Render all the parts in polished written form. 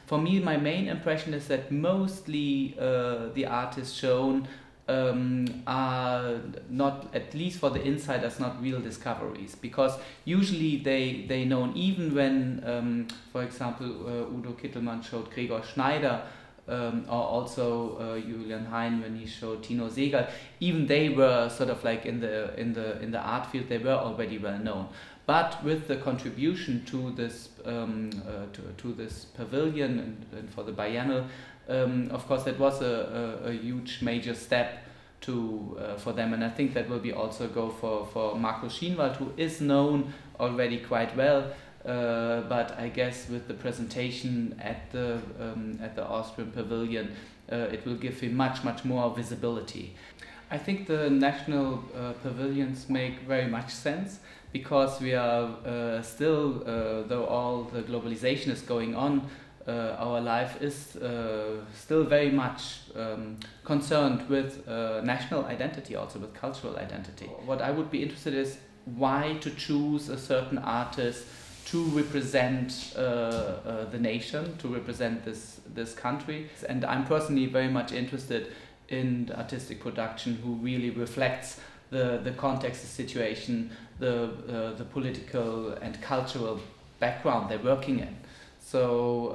For me, my main impression is that mostly the artists shown are not, at least for the insiders, not real discoveries, because usually they known, even when, for example, Udo Kittelmann showed Gregor Schneider, or also Julian Hein when he showed Tino Segal, even they were sort of like in the art field, they were already well known. But with the contribution to this to this pavilion and for the biennial, of course, that was a huge major step to for them, and I think that will be also go for Marco Schienwald, who is known already quite well. But I guess with the presentation at the Austrian pavilion, it will give him much more visibility. I think the national pavilions make very much sense, because we are still, though all the globalization is going on, our life is still very much concerned with national identity, also with cultural identity. What I would be interested in is why to choose a certain artist to represent the nation, to represent this country. And I'm personally very much interested in artistic production who really reflects the context, the situation, the political and cultural background they're working in. So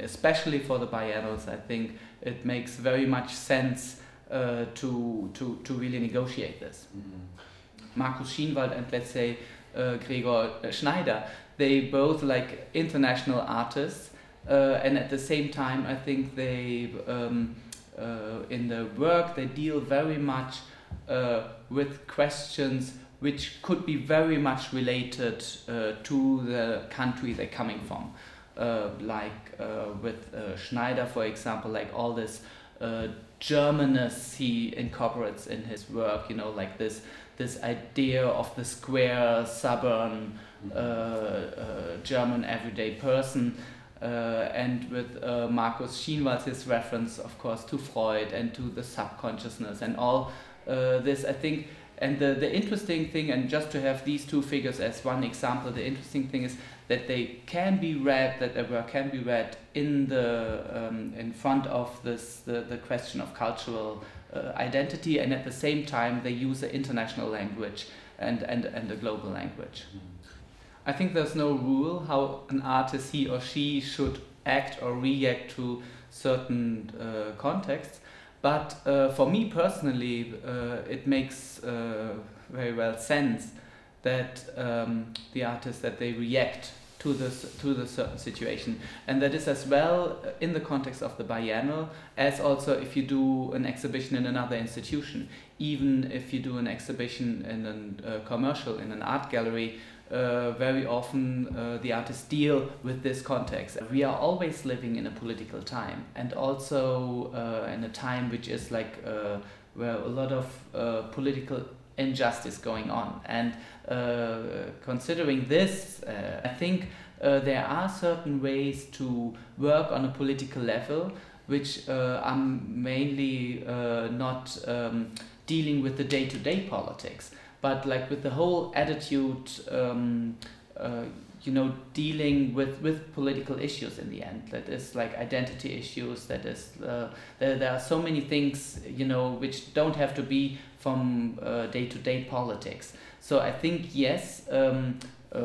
especially for the biennials, I think it makes very much sense to really negotiate this. Mm-hmm. Markus Schienwald and, let's say, Gregor Schneider, they both like international artists, and at the same time I think they in their work they deal very much with questions which could be very much related to the country they're coming from. With Schneider, for example, like all this Germanness he incorporates in his work, you know, like this idea of the square, stubborn German everyday person. And with Markus Schienwald, his reference, of course, to Freud and to the subconsciousness and all this, I think. And the interesting thing, and just to have these two figures as one example, the interesting thing is that they can be read, that their work can be read in front of the question of cultural identity, and at the same time they use an international language and a global language. I think there's no rule how an artist, he or she, should act or react to certain contexts. But for me personally, it makes very well sense that the artists, that they react to the certain situation, and that is as well in the context of the biennial, as also if you do an exhibition in another institution, even if you do an exhibition in a commercial, in an art gallery. Very often the artists deal with this context. We are always living in a political time, and also in a time which is like where a lot of political injustice going on. And considering this, I think there are certain ways to work on a political level which are mainly not dealing with the day-to-day politics, but like with the whole attitude, you know, dealing with political issues in the end. That is like identity issues, that is, there are so many things, you know, which don't have to be from day-to-day politics. So I think, yes,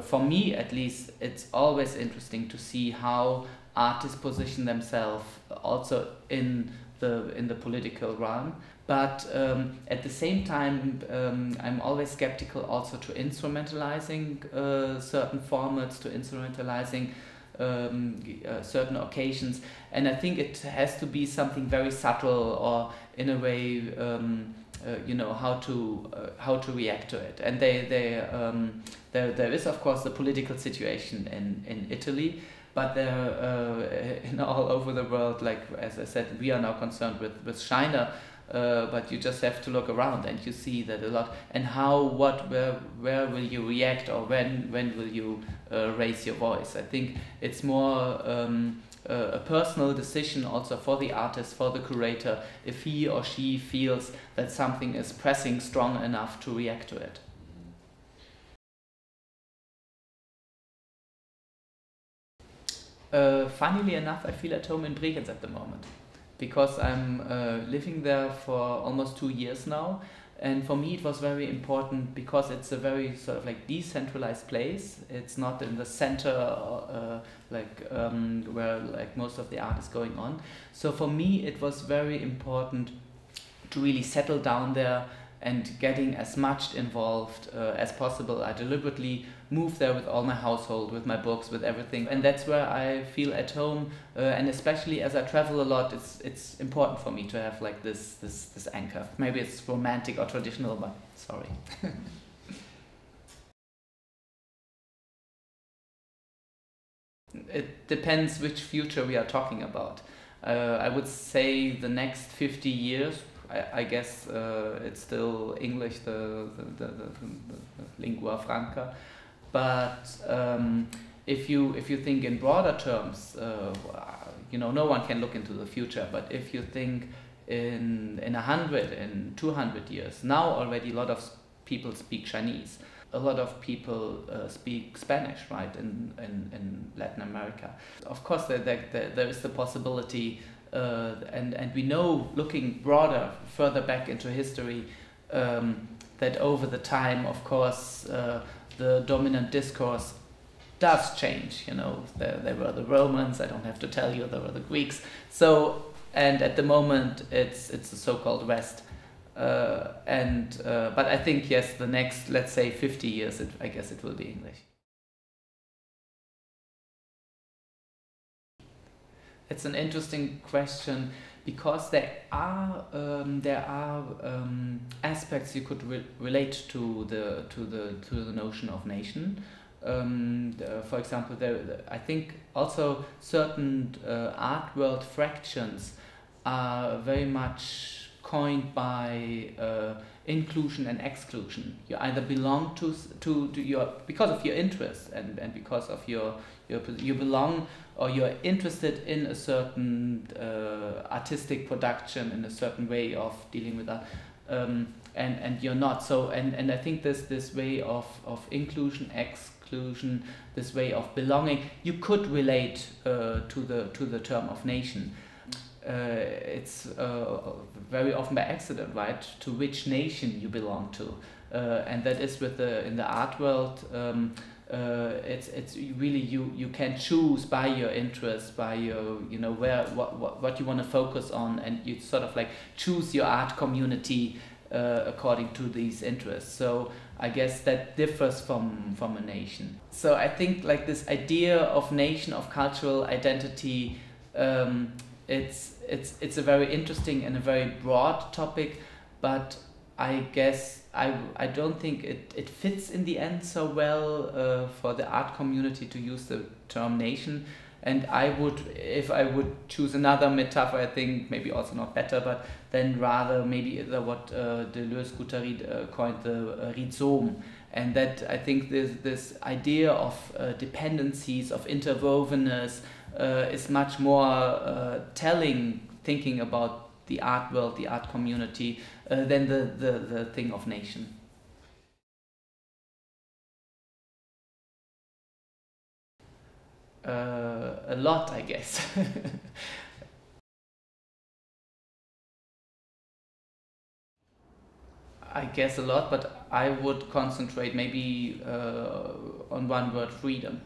for me at least, it's always interesting to see how artists position themselves also in the political realm. But at the same time, I'm always skeptical also to instrumentalizing certain formats, to instrumentalizing certain occasions. And I think it has to be something very subtle, or in a way, you know, how to react to it. And there is of course the political situation in Italy, but there all over the world, like as I said, we are now concerned with China. But you just have to look around and you see that a lot. And how, what, where will you react, or when will you raise your voice? I think it's more a personal decision also for the artist, for the curator, if he or she feels that something is pressing strong enough to react to it. Funnily enough, I feel at home in Bregenz at the moment because I'm living there for almost 2 years now. And for me, it was very important because it's a very sort of like decentralized place. It's not in the center, where like most of the art is going on. So for me, it was very important to really settle down there and getting as much involved as possible. I deliberately moved there with all my household, with my books, with everything, and that's where I feel at home. And especially as I travel a lot, it's important for me to have like this anchor. Maybe it's romantic or traditional, but sorry. It depends which future we are talking about. I would say the next 50 years. I guess it's still English, the lingua franca. But if you think in broader terms, no one can look into the future. But if you think in 100, in 200 years, now already a lot of people speak Chinese. A lot of people speak Spanish, right, in Latin America. Of course, there is the possibility. And we know, looking broader, further back into history, that over the time, of course, the dominant discourse does change. There were the Romans. I don't have to tell you. There were the Greeks. So, and at the moment, it's the so-called West. But I think yes, the next, let's say, 50 years, I guess it will be English. It's an interesting question because there are aspects you could relate to the notion of nation. For example, I think also certain art world fractions are very much coined by inclusion and exclusion. You either belong to your, because of your interest and because of you belong, or you're interested in a certain artistic production, in a certain way of dealing with that, and you're not. So and I think this way of inclusion, exclusion, this way of belonging, you could relate to the term of nation. It's very often by accident, right? To which nation you belong to, and that is in the art world. It's really you can choose by your interest, by your where what you want to focus on, and you sort of like choose your art community according to these interests. So I guess that differs from a nation. So I think like this idea of nation, of cultural identity, it's a very interesting and a very broad topic, but I guess I don't think it fits in the end so well for the art community to use the term nation. And if I would choose another metaphor, I think maybe also not better, but then rather maybe what Deleuze-Guattari coined the rhizome. And that I think this idea of dependencies, of interwovenness is much more telling, thinking about the art world, the art community, than the thing of nation. A lot, I guess. I guess a lot, but I would concentrate maybe on one word: freedom.